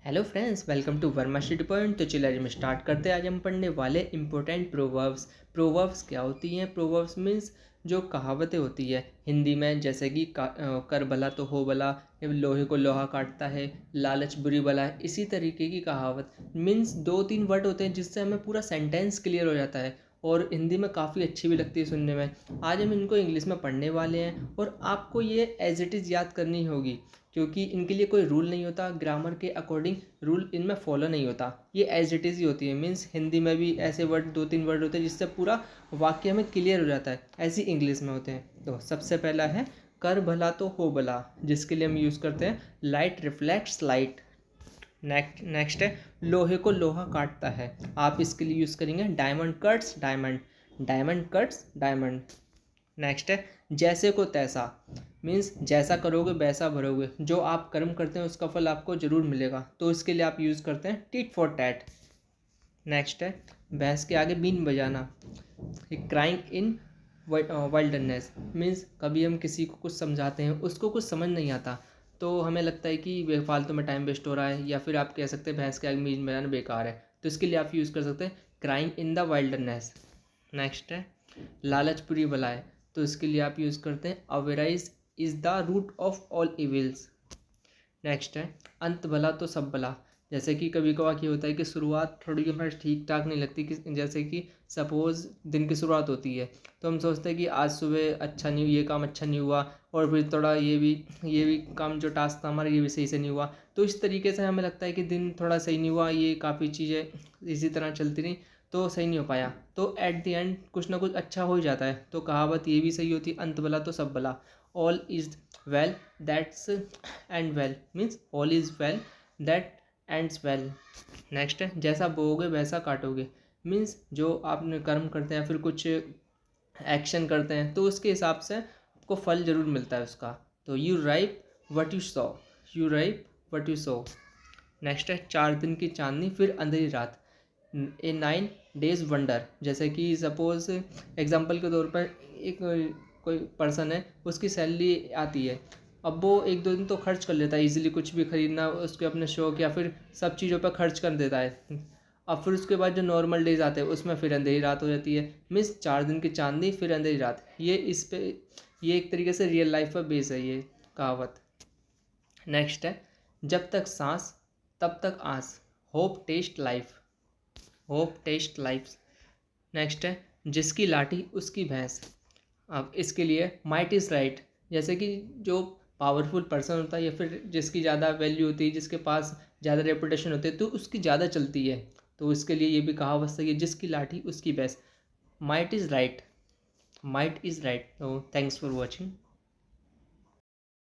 Hello friends, welcome to Verma study point. तो चलिए आज हम स्टार्ट करते हैं। आज हम पढ़ने वाले इंपॉर्टेंट प्रोवर्ब्स। प्रोवर्ब्स क्या होती हैं? प्रोवर्ब्स मीन्स जो कहावतें होती है हिंदी में, जैसे कि कर भला तो हो भला, या लोहे को लोहा काटता है, लालच बुरी बला है। इसी तरीके की कहावत मीन्स 2-3 वर्ड होते हैं जिससे हमें पूरा सेंटेंस क्लियर हो जाता है और हिंदी में काफ़ी अच्छी भी लगती है सुनने में। आज हम इनको इंग्लिश में पढ़ने वाले हैं और आपको ये एज इट इज़ याद करनी होगी, क्योंकि इनके लिए कोई रूल नहीं होता। ग्रामर के अकॉर्डिंग रूल इनमें फॉलो नहीं होता। ये एज इट इज़ ही होती है। मीन्स हिंदी में भी ऐसे वर्ड 2-3 वर्ड होते हैं जिससे पूरा वाक्य हमें क्लियर हो जाता है, ऐसे इंग्लिश में होते हैं। तो सबसे पहला है कर भला तो हो भला, जिसके लिए हम यूज़ करते हैं लाइट रिफ्लेक्ट्स लाइट। नेक्स्ट है लोहे को लोहा काटता है। आप इसके लिए यूज़ करेंगे diamond cuts diamond, diamond cuts diamond. Next है जैसे को तैसा, मीन्स जैसा करोगे वैसा भरोगे। जो आप कर्म करते हैं उसका फल आपको जरूर मिलेगा, तो इसके लिए आप यूज़ करते हैं टिट फॉर टैट। नेक्स्ट है भैंस के आगे बीन बजाना, क्राइंग इन वाइल्डनेस। मीन्स कभी हम किसी को कुछ समझाते हैं, उसको कुछ समझ नहीं आता, तो हमें लगता है कि बेफालतू में टाइम वेस्ट हो रहा है, या फिर आप कह सकते हैं भैंस के आगे बीन बजाना बेकार है। तो इसके लिए आप यूज़ कर सकते हैं crying in the wildness. Next है लालच बुरी बला है, तो इसके लिए आप यूज़ करते हैं avarice is the root of all evils. Next है अंत भला तो सब भला। जैसे कि कभी कभार क्या होता है कि शुरुआत थोड़ी हमें ठीक ठाक नहीं लगती, कि जैसे कि सपोज़ दिन की शुरुआत होती है तो हम सोचते हैं कि आज सुबह अच्छा नहीं, ये काम अच्छा नहीं हुआ, और फिर थोड़ा ये भी काम जो टास्क था हमारा ये भी सही से नहीं हुआ। तो इस तरीके से हमें लगता है कि दिन थोड़ा सही नहीं हुआ, ये काफ़ी चीज़ें इसी तरह चलती रही तो सही नहीं हो पाया। तो एट द एंड कुछ ना कुछ अच्छा हो ही जाता है। तो कहावत ये भी सही होती है अंत भला तो सब भला। All is well that's and well, means all is well that ends well. Next है जैसा बोओगे वैसा काटोगे। मीन्स जो आपने कर्म करते हैं फिर कुछ एक्शन करते हैं तो उसके हिसाब से आपको फल जरूर मिलता है उसका। तो you ripe what you so, you ripe what you so. Next है 4 दिन की चांदनी फिर अंधेरी रात, ए 9 डेज वंडर। जैसे कि सपोज एग्जांपल के तौर पर एक कोई पर्सन है, उसकी सैलरी आती है, अब वो 1-2 दिन तो खर्च कर लेता है इजीली, कुछ भी खरीदना उसके अपने शौक या फिर सब चीज़ों पर खर्च कर देता है। अब फिर उसके बाद जो नॉर्मल डेज आते हैं उसमें फिर अंधेरी रात हो जाती है। मीन्स 4 दिन की चांदनी फिर अंधेरी रात, ये इस पे ये एक तरीके से रियल लाइफ पर बेस है ये कहावत। नेक्स्ट है जब तक सांस तब तक आस, hope test life, hope test life. Next है जिसकी लाठी उसकी भैंस। अब इसके लिए माइट इज़ राइट। जैसे कि जो पावरफुल पर्सन होता है या फिर जिसकी ज़्यादा वैल्यू होती है, जिसके पास ज़्यादा रेपुटेशन होती है, तो उसकी ज़्यादा चलती है। तो इसके लिए ये भी कहावत सही है जिसकी लाठी उसकी भैंस। Might is right, might is right. तो थैंक्स फॉर वॉचिंग।